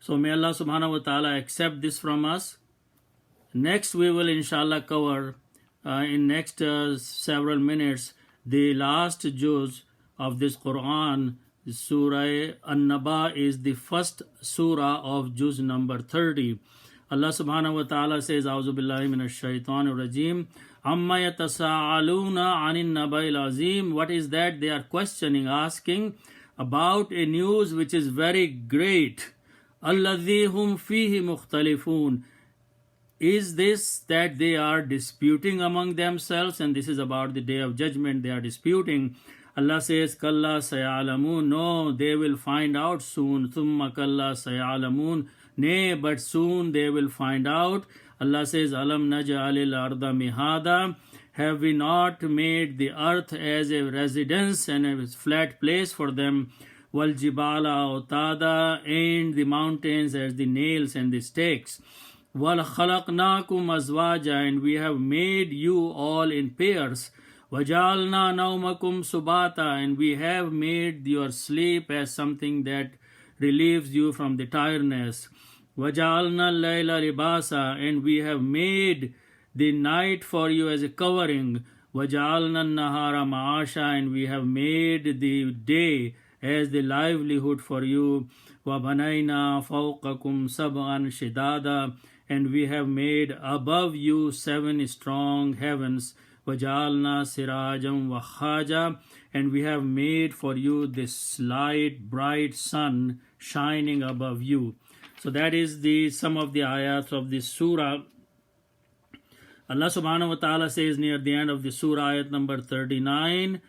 So may Allah subhanahu wa ta'ala accept this from us. Next we will inshallah cover in next several minutes the last juz of this Quran. Surah An-Naba is the first surah of juz number 30. Allah subhanahu wa ta'ala says, A'udhu billahi minash shaitanir rajeem. Amma yatasa'aluna 'anil naba'il azim. What is that? They are questioning, asking about a news which is very great. Alladhi hum fihi mukhtalifun. Is this that they are disputing among themselves? And this is about the day of judgment. They are disputing. Allah says, Kalla sayalamun. No, they will find out soon. Thumma kalla sayalamun. Nay, but soon they will find out. Allah says, Alam naj'alil arda mihada. Have we not made the earth as a residence and a flat place for them? Wal jibala autada, and the mountains as the nails and the stakes. Wal khalaqnakum azwaja, and we have made you all in pairs. Wajalna naumakum subata, and we have made your sleep as something that relieves you from the tiredness. Wajalna layla libasa, and we have made the night for you as a covering. Wajalna nahara ma'asha, and we have made the day as the livelihood for you. Wabanayna fawqakum sab'an shidada, and we have made above you 7 strong heavens. Wajalna sirajam wahaja, and we have made for you this light bright sun shining above you. So that is the some of the ayats of this surah. Allah subhanahu wa ta'ala says near the end of the surah, ayat number 39,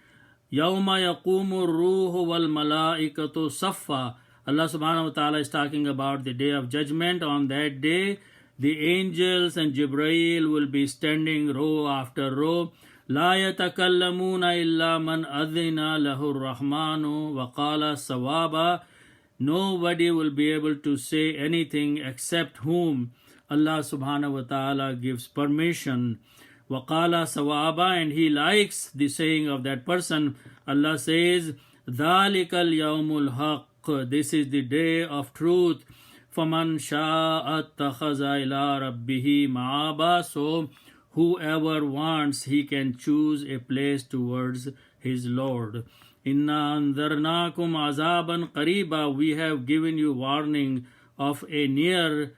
Yawma yaqumu ruhu wal malaikatu saffa. Allah subhanahu wa ta'ala is talking about the day of judgment. On that day, the angels and Jibreel will be standing row after row. La yatakallamuna illa man adhina lahu rahmanu wa qala sawaba. Nobody will be able to say anything except whom Allah subhanahu wa ta'ala gives permission. Wa qala sawaba, and he likes the saying of that person. Allah says, Dhalikal yawmul haqq. This is the day of truth. فَمَنْ شَاءَ اتَّخَذَ إِلَىٰ رَبِّهِ مَآبًا. So whoever wants, he can choose a place towards his Lord. إِنَّا أَنذَرْنَاكُمْ عَذَابًا قَرِيبًا. We have given you warning of a near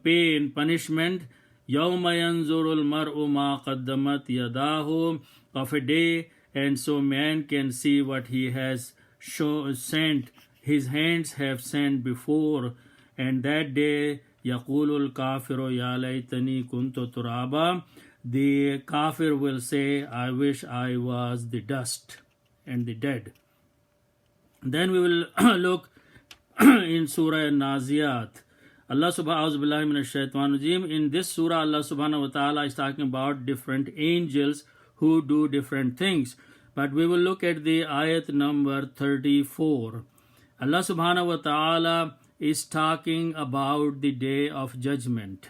pain, punishment. يَوْمَ يَنْظُرُ الْمَرْءُ مَا قَدَّمَتْ يَدَاهُ. Of a day, and so man can see what he has sent, his hands have sent before. And that day, يَقُولُ الْكَافِرُ يَا لَيْتَنِي كُنْتُ تُرَابًا. The kafir will say, I wish I was the dust and the dead. Then we will look in Surah An-Naziyat. Allah subhanahu wa ta'ala, in this surah, Allah subhanahu wa ta'ala is talking about different angels who do different things. But we will look at the ayat number 34. Allah subhanahu wa ta'ala is talking about the day of judgment.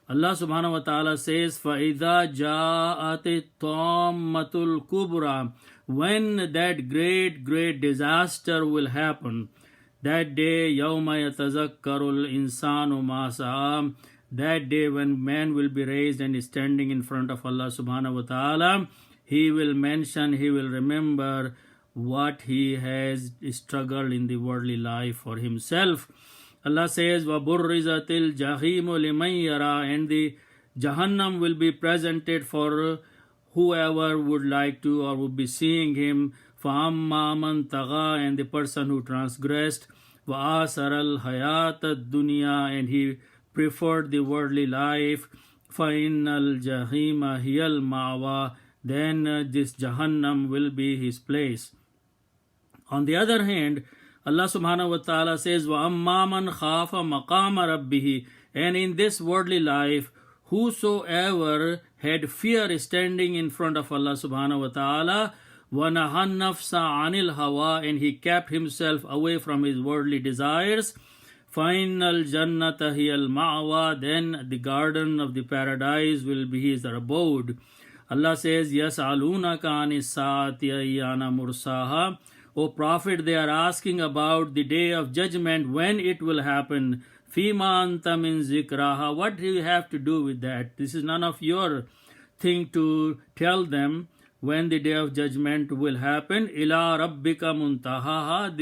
Allah subhanahu wa ta'ala says, فَإِذَا جَاءَتِ الطَّامَّةُ الْكُبْرَى. When that great disaster will happen, that day, يَوْمَ يَتَذَكَّرُ الْإِنسَانُ مَا سَعَى. That day when man will be raised and is standing in front of Allah subhanahu wa ta'ala, he will mention, he will remember what he has struggled in the worldly life for himself. Allah says, وَبُرِّزَتِ الْجَحِيمُ لِمَنْ يَرَى. And the Jahannam will be presented for whoever would like to or would be seeing him. فَأَمَّا مَنْ تَغَى. And the person who transgressed. وَآثَرَ الْحَيَاةَ الدُّنْيَا. And he preferred the worldly life. فَإِنَّ الْجَحِيمَ هِيَ الْمَأْوَى. Then this Jahannam will be his place. On the other hand, Allah subhanahu wa ta'ala says, وَأَمَّا مَنْ خَافَ مَقَامَ رَبِّهِ. And in this worldly life, whosoever had fear standing in front of Allah subhanahu wa ta'ala, وَنَهَى النَّفْسَ عَنِ الْهَوَىٰ. And he kept himself away from his worldly desires. فَإِنَّ الْجَنَّةَ هِيَ الْمَأْوَىٰ. Then the garden of the paradise will be his abode. Allah says, يَسْأَلُونَكَ عَنِ السَّاعَةِ أَيَّانَ مُرْسَاهَا. O Prophet, they are asking about the day of judgment, when it will happen. Fima anta min zikraha. What do you have to do with that? This is none of your thing to tell them when the day of judgment will happen. Ila rabbika muntahaha.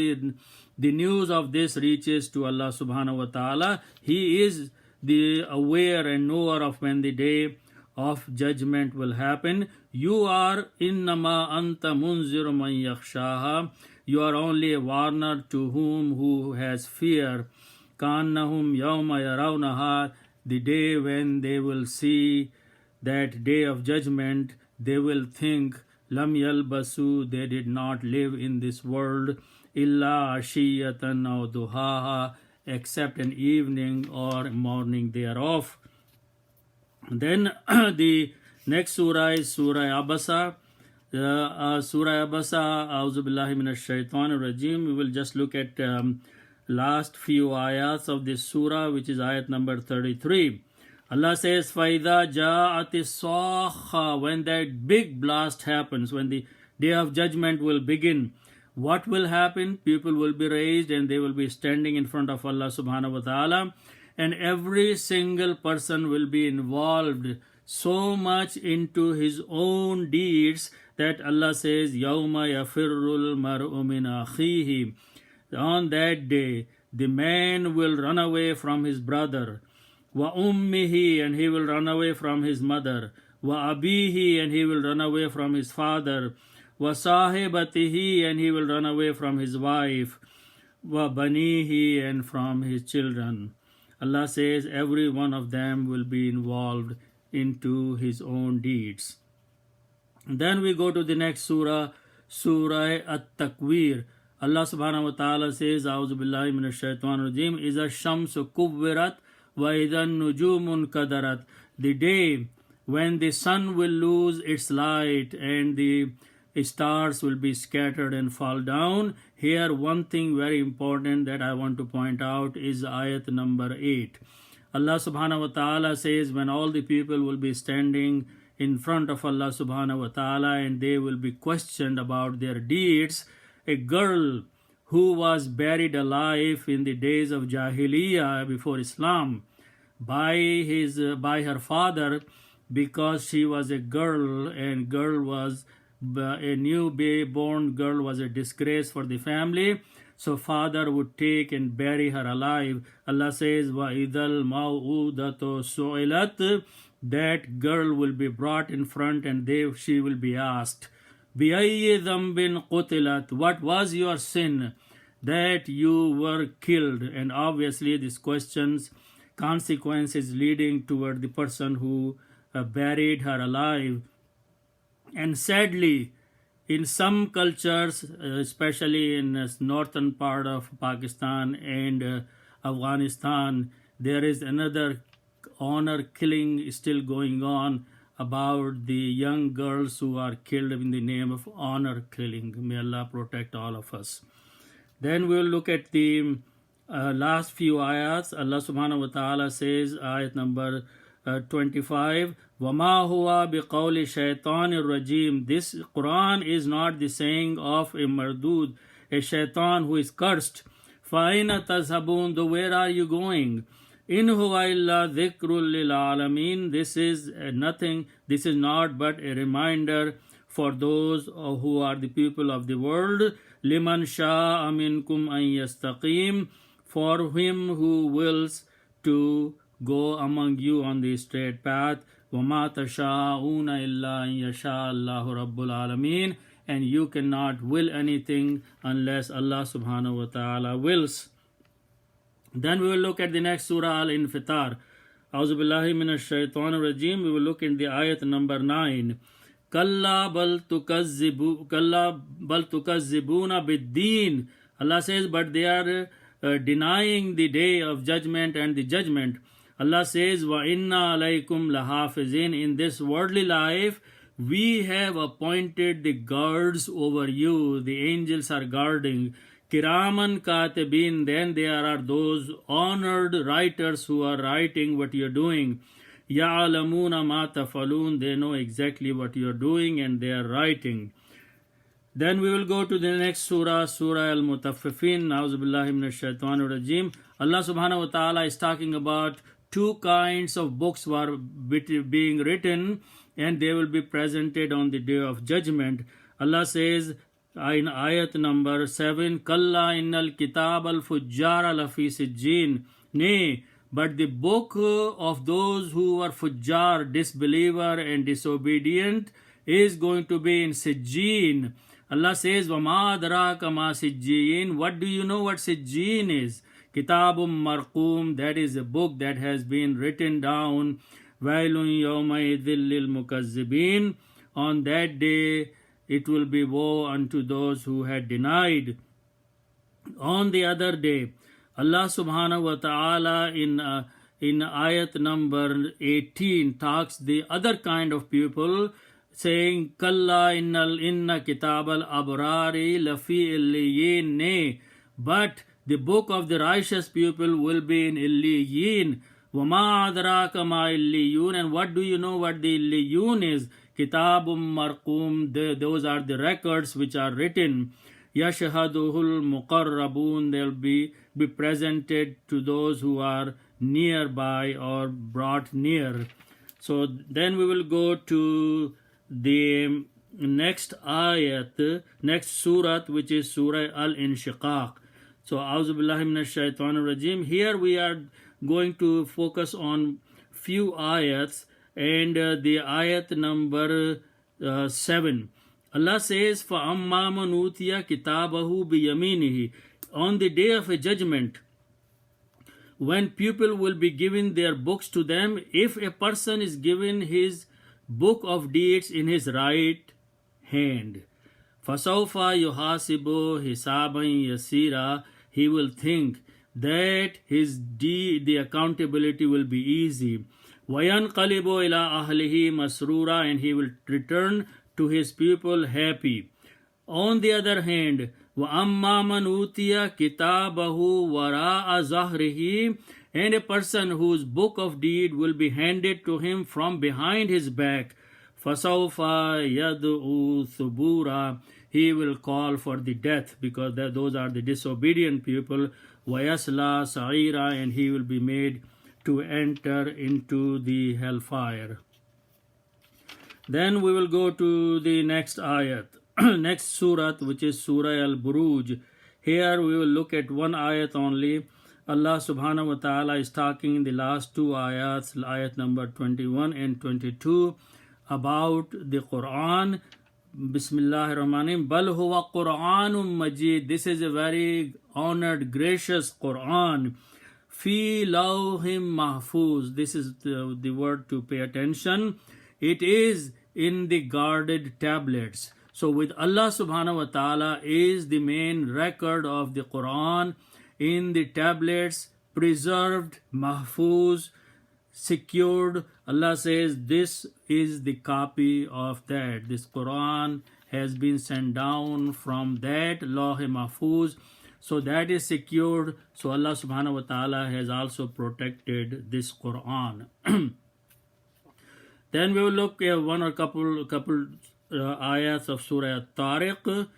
The news of this reaches to Allah subhanahu wa ta'ala. He is the aware and knower of when the day of judgment will happen. You are innama anta munziru man yakhshaha. You are only a warner to who has fear. Kannahum yawma yarawnaha. The day when they will see that day of judgment, they will think, lam yalbasu, they did not live in this world, illa ashiyatan aw duhaha, except an evening or morning thereof. Then the next surah is Surah Abasa. Surah Abasa, A'udhu Billahi Minash Shaitanir Rajim. We will just look at last few ayats of this surah, which is ayat number 33. Allah says, فَإِذَا جَاءَتِ الصَّاخَّةُ. When that big blast happens, when the day of judgment will begin, what will happen? People will be raised and they will be standing in front of Allah subhanahu wa ta'ala, and every single person will be involved so much into his own deeds that Allah says, يَوْمَ يَفِرُّ الْمَرْءُ مِنْ أَخِيهِ. On that day, the man will run away from his brother. Wa ummihi, and he will run away from his mother. Wa abihi, and he will run away from his father. Wa sahibatihi, and he will run away from his wife. Wa banihi, and from his children. Allah says every one of them will be involved into his own deeds. And then we go to the next surah, Surah At-Takwir. Allah subhanahu wa ta'ala says, A'udhu billahi minash shaitanir rajim, Iza shamsu kubwirat wa idhan nujumun kadarat. The day when the sun will lose its light and the stars will be scattered and fall down. Here one thing very important that I want to point out is ayat number 8. Allah subhanahu wa ta'ala says, when all the people will be standing in front of Allah subhanahu wa ta'ala and they will be questioned about their deeds, a girl who was buried alive in the days of Jahiliyyah before Islam by her father, because she was a girl, and girl was a new born girl was a disgrace for the family, so father would take and bury her alive. Allah says, wa idal mau'udatu su'ilat. That girl will be brought in front and she will be asked, بِأَيِّ ذَنْبٍ قُتِلَتْ. What was your sin that you were killed? And obviously this question's consequence is leading toward the person who buried her alive. And sadly, in some cultures, especially in the northern part of Pakistan and Afghanistan, there is another honor killing still going on about the young girls who are killed in the name of honor killing. May Allah protect all of us. Then we will look at the last few ayats. Allah subhanahu wa ta'ala says, ayat number 25, وَمَا هُوَ بِقَوْلِ شَيْطَانِ الرَّجِيمِ. This Quran is not the saying of a mardud, a shaitan who is cursed. فَأَيْنَ تَذْهَبُونَ. Where are you going? In huwa illa dhikrul lil alamin. This is nothing. This is not but a reminder for those who are the people of the world. Liman sha'a minkum an yastaqim. For him who wills to go among you on the straight path. وَمَا تَشَاءُونَ إِلَّا أَن يَشَاءَ اللَّهُ رَبُّ الْعَالَمِينَ. And you cannot will anything unless Allah subhanahu wa ta'ala wills. Then we will look at the next surah, Al-Infitar. A'udhu billahi minash shaitanir rajim. We will look in the ayat number 9. Kalla bal tukazzibuna bid-deen. Allah says, but they are denying the day of judgment and the judgment. Allah says, wa inna alaykum lahafizin. In this worldly life, we have appointed the guards over you. The angels are guarding. Kiraman katibin. Then there are those honored writers who are writing what you are doing. Ya'lamuna ma tafalun. They know exactly what you are doing and they are writing. Then we will go to the next surah, Surah Al-Mutaffifin. Na'udhu billahi minash shaitanir rajim. Allah subhanahu wa ta'ala is talking about two kinds of books were being written and they will be presented on the day of judgment. Allah says in ayat number 7, Kalla innal kitab al-fujjara lafi sijjin. Nay, but the book of those who were fujjar, disbeliever and disobedient, is going to be in Sijjin. Allah says, وَمَا أَدْرَاكَ مَا سِجِّينَ. What do you know what Sijjin is? Kitabum Marqum, that is a book that has been written down. وَيْلٌ يَوْمَئِذٍ لِلْمُكَذِّبِينَ. On that day, it will be woe unto those who had denied. On the other day, Allah subhanahu wa ta'ala in ayat number 18 talks the other kind of people, saying, Kalla inna kitab al-abrari lafi illiyin. Nay, but the book of the righteous people will be in illiyin. Wama adraka ma illiyun. And what do you know what the illiyun is? Kitabum marqum. Those are the records which are written. Yashhaduhul muqarrabun. They'll be presented to those who are nearby or brought near. So then we will go to the next ayat, next surat, which is Surah Al-Inshiqaq. So, A'udhu Billahi Minash Shaitanir Rajim. Here we are going to focus on few ayats, and the ayat number 7. Allah says, فَأَمَّا مَنْ أُوتِيَ كِتَابَهُ بِيَمِينِهِ. On the day of a judgment, when people will be given their books to them, if a person is given his book of deeds in his right hand, فَسَوْفَ يُحَاسِبُ حِسَابًا يَسِيرًا. He will think that the accountability will be easy. وَيَنْقَلِبُ إِلَىٰ أَهْلِهِ مَسْرُورًا. And he will return to his people happy. On the other hand, وَأَمَّا مَنْ أُوتِيَ كِتَابَهُ وَرَاءَ ظَهْرِهِ. And a person whose book of deed will be handed to him from behind his back, فَسَوْفَ يَدْعُو ثُبُورًا. He will call for the death, because those are the disobedient people. وَيَسْلَى سَعِيرًا. And he will be made to enter into the hellfire. Then we will go to the next ayat, next surat, which is Surah Al-Buruj. Here we will look at one ayat only. Allah subhanahu wa ta'ala is talking in the last two ayats, ayat number 21 and 22, about the Quran. Bismillahir Rahmanir Rahim. Bal huwa Quranum Majid. This is a very honored, gracious Quran. Fi lawhim mahfuz. This is the word to pay attention. It is in the guarded tablets. So with Allah subhanahu wa ta'ala is the main record of the Quran in the tablets, preserved, mahfuz, secured. Allah says this is the copy of that. This Quran has been sent down from that Lawh Mahfuz. So that is secured. So Allah subhanahu wa ta'ala has also protected this Quran. Then we will look at one or couple ayats of Surah At-Tariq.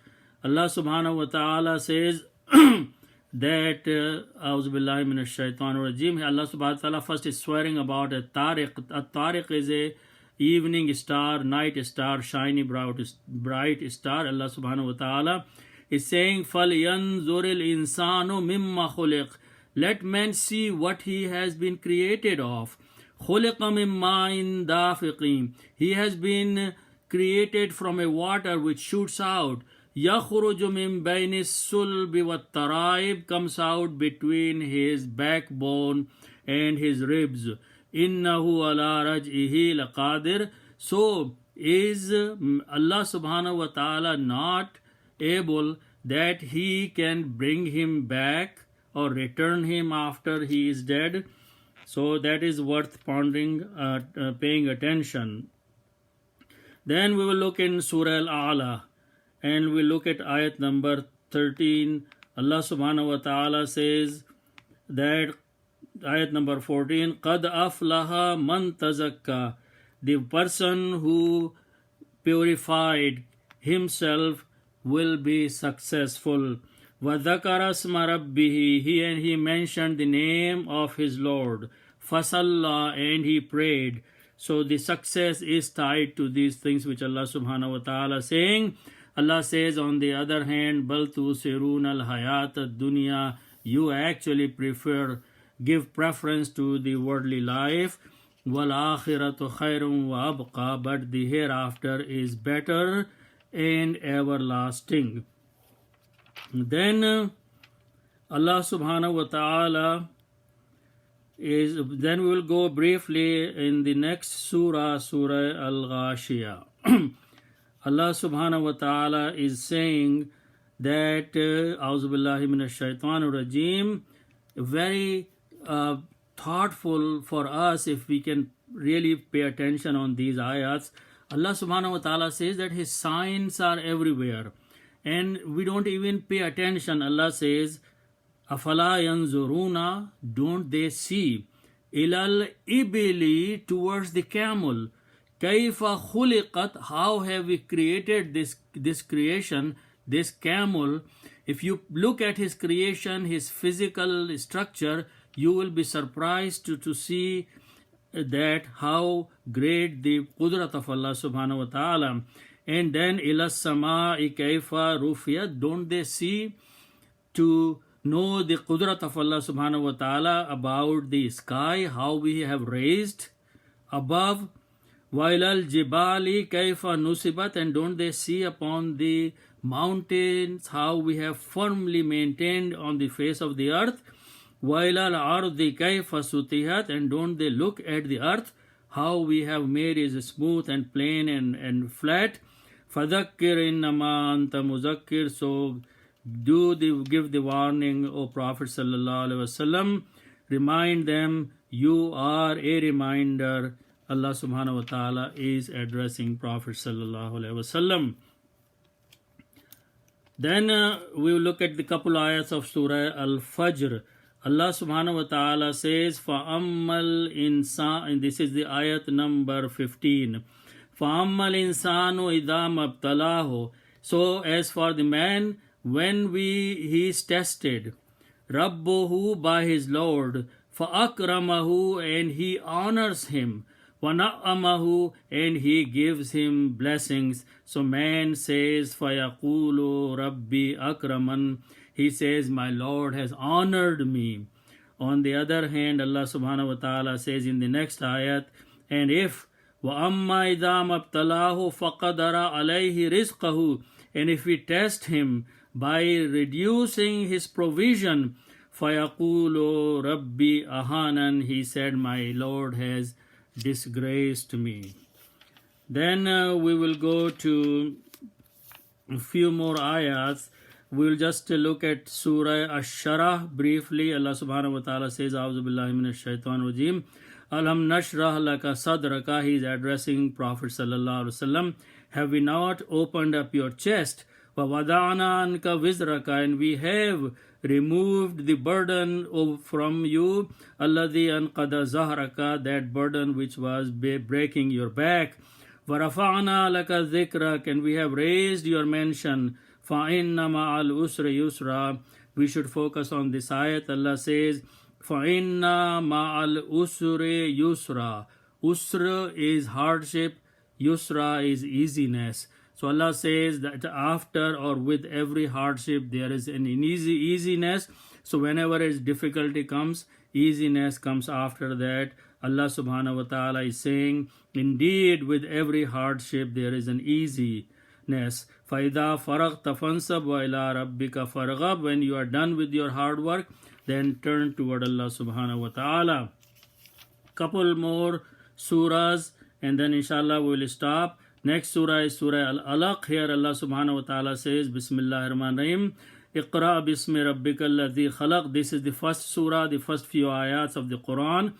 Allah subhanahu wa ta'ala says that A'udhu Billahi Minash Shaitanir Rajim. Allah subhanahu wa ta'ala first is swearing about At-Tariq. At-Tariq is a evening star, night star, shiny bright star. Allah subhanahu wa ta'ala is saying, فَلْيَنْظُرِ الْإِنسَانُ مِمَّا خُلِقَ. Let man see what he has been created of. خُلِقَ مِن مَّاءٍ دَافِقٍ. He has been created from a water which shoots out. يَخْرُجُ مِن بَيْنِ الصُّلْبِ وَالتَّرَائِبِ. Comes out between his backbone and his ribs. إِنَّهُ عَلَى رَجْعِهِ لَقَادِرٌ. So is Allah subhanahu wa ta'ala not able that he can bring him back or return him after he is dead? So that is worth pondering, paying attention. Then we will look in Surah Al-A'la and we look at ayat number 13. Allah subhanahu wa ta'ala says that ayat number 14, قَدْ أَفْلَهَ مَنْ تَزَكَّى. The person who purified himself will be successful. وَذَكَرَ اسْمَ رَبِّهِ, and he mentioned the name of his Lord. فَصَلَّى, and he prayed. So the success is tied to these things which Allah subhanahu wa ta'ala saying. Allah says on the other hand, بَلْ تُؤْثِرُونَ الْحَيَاةَ الدُّنْيَا, you actually give preference to the worldly life. وَالْآخِرَةُ خَيْرٌ وَأَبْقَى, but the hereafter is better and everlasting. Then Allah subhanahu wa ta'ala then we will go briefly in the next surah, Surah Al-Ghashiyah. Allah subhanahu wa ta'ala is saying that A'udhu billahi minash shaitanir rajeem, very thoughtful for us if we can really pay attention on these ayats. Allah subhanahu wa ta'ala says that his signs are everywhere and we don't even pay attention. Allah says, Afala yanzuruna, don't they see? Ilal ibili, towards the camel. Kaifa khuliqat, how have we created this creation, this camel? If you look at his creation, his physical structure, you will be surprised to see that how great the qudrat of Allah subhanahu wa ta'ala. And then ila sama'i kaifa rufiyat, don't they see to know the qudrat of Allah subhanahu wa ta'ala about the sky, how we have raised above. Wailal jibali kaifa nusibat, and don't they see upon the mountains how we have firmly maintained on the face of the earth. Wailal ardi kaifa sutihat, and don't they look at the earth how we have made it smooth and plain and flat. Fadhakkir innama anta muzakkir, so give the warning, O Prophet sallallahu alaihi wasallam, remind them, you are a reminder. Allah subhanahu wa ta'ala is addressing Prophet sallallahu alaihi wasallam. Then we will look at the couple ayats of Surah Al-Fajr. Allah subhanahu wa ta'ala says, فَأَمَّا الْإِنسَانُ, and this is the ayat number 15. فَأَمَّا الْإِنسَانُ إِذَا مَبْتَلَاهُ, so as for the man, when he is tested, Rabbuhu, by his Lord, فَأَكْرَمَهُ, and he honors him, وَنَعَّمَهُ, and he gives him blessings. So man says, فَيَقُولُ رَبِّي أَكْرَمًا, he says, my Lord has honored me. On the other hand, Allah subhanahu wa ta'ala says in the next ayat, and if وَأَمَّا إِذَا مَبْتَلَاهُ فَقَدَرَ عَلَيْهِ رِزْقَهُ, and if we test him by reducing his provision, فَيَقُولُ رَبِّي أَهَانًا, he said, my Lord has disgraced me. Then we will go to a few more ayats. We will just look at Surah Ash-Sharah briefly. Allah subhanahu wa ta'ala says, A'udhu billahi minash shaitanir rajeem. Alam nashrah laka sadraka, he is addressing Prophet sallallahu alaihi wasallam. Have we not opened up your chest? Wa wada'na anka wizraka, and we have removed the burden from you. Alladhi anqada zahraka, that burden which was breaking your back. Wa rafa'na laka dhikrak, and we have raised your mention. فَإِنَّ مَعَ الْأُسْرِ يُسْرًا, we should focus on this ayat. Allah says, فَإِنَّ مَعَ الْأُسْرِ يُسْرًا, usra is hardship, yusra is easiness. So Allah says that after or with every hardship there is an easiness. So whenever a difficulty comes, easiness comes after that. Allah subhanahu wa ta'ala is saying, indeed with every hardship there is an easiness. فَإِذَا فَرَغْتَ فَانْصَبْ وَإِلَىٰ رَبِّكَ فَارْغَب, when you are done with your hard work, then turn toward Allah subhanahu wa ta'ala. Couple more surahs and then inshallah we will stop. Next surah is Surah Al-Alaq. Here Allah subhanahu wa ta'ala says, Bismillahir Rahmanir Rahim, Iqra bismi rabbika alladhi khalaq. This is the first surah, the first few ayats of the Quran.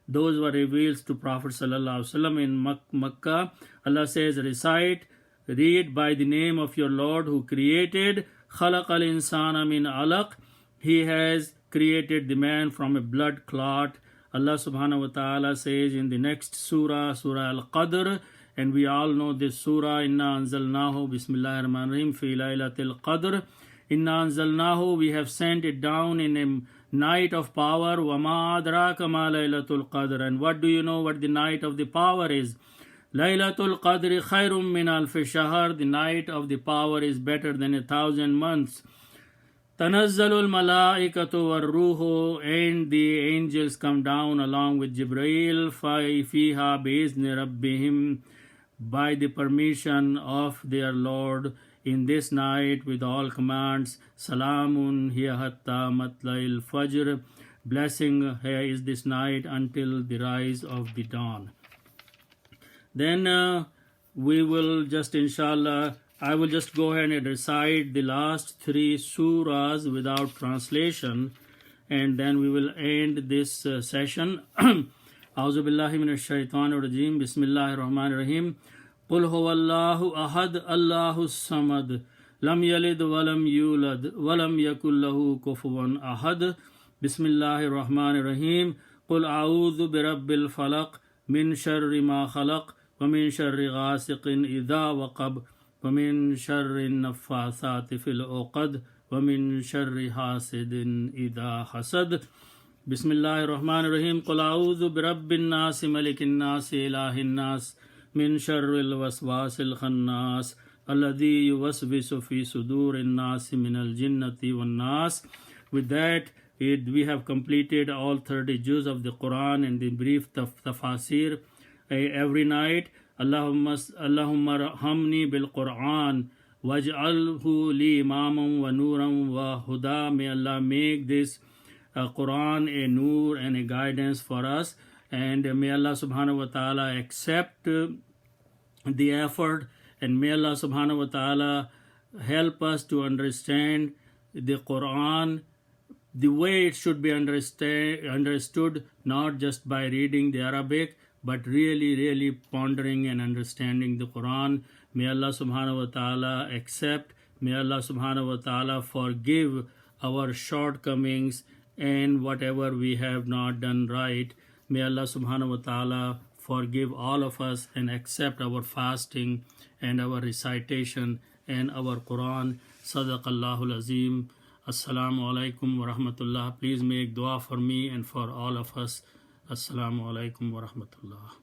Those were revealed to Prophet sallallahu alaihi wasallam in Makkah. Allah says, recite, read by the name of your Lord who created. Khalaq al-insana min alaq. He has created the man from a blood clot. Allah subhanahu wa ta'ala says in the next surah, Surah Al-Qadr, And we all know this surah, Inna anzalnahu, Bismillahir Rahmanir Rahim, fi laylatil qadr. Inna anzalnahu, we have sent it down in a night of power. Wa ma adraka ma laylatul qadr. And what do you know what the night of the power is? Laylatul Qadri khairum min alfi shahr. The night of the power is better than 1,000 months. Tanazzalul malaikatu war ruhu, and the angels come down along with Jibreel. Fiha bi'izni rabbihim, by the permission of their Lord, in this night with all commands. Salamun hiya hatta matla'il fajr. Blessing here is this night until the rise of the dawn. Then we will just, inshallah, I will just go ahead and recite the last 3 surahs without translation, and then we will end this session. A'udhu billahi minash shaitanir rajim. Bismillahir Rahmanir Rahim. Qul huwallahu ahad, Allahus samad, lam yalid walam yulad, walam yakul lahu kufuwan ahad. Bismillahir Rahmanir Rahim. Qul a'udhu birabbil falaq, min sharri ma khalaq, ومن شر غاسق إذا وقب ومن شر النفاثات في العقد ومن شر حاسد إذا حسد. بسم الله الرحمن الرحيم. قل أعوذ برب الناس ملك الناس إله الناس من شر الوسواس الخناس الذي يوسوس في صدور الناس من الجنة والناس. With that, we have completed all 30 juz of the Quran and the brief tafasir. Every night, Allahumma rahamni bil Quran waj'alhu li imaman wa nuran wa huda. May Allah make this Quran a nur and a guidance for us, and may Allah subhanahu wa ta'ala accept the effort, and may Allah subhanahu wa ta'ala help us to understand the Quran the way it should be understood, not just by reading the Arabic, but really pondering and understanding the Quran. May Allah subhanahu wa ta'ala accept. May Allah subhanahu wa ta'ala forgive our shortcomings and whatever we have not done right. May Allah subhanahu wa ta'ala forgive all of us and accept our fasting and our recitation and our Quran. Sadaqallahul Azim. Assalamu alaikum wa rahmatullah. Please make dua for me and for all of us. Assalamu alaikum wa rahmatullah.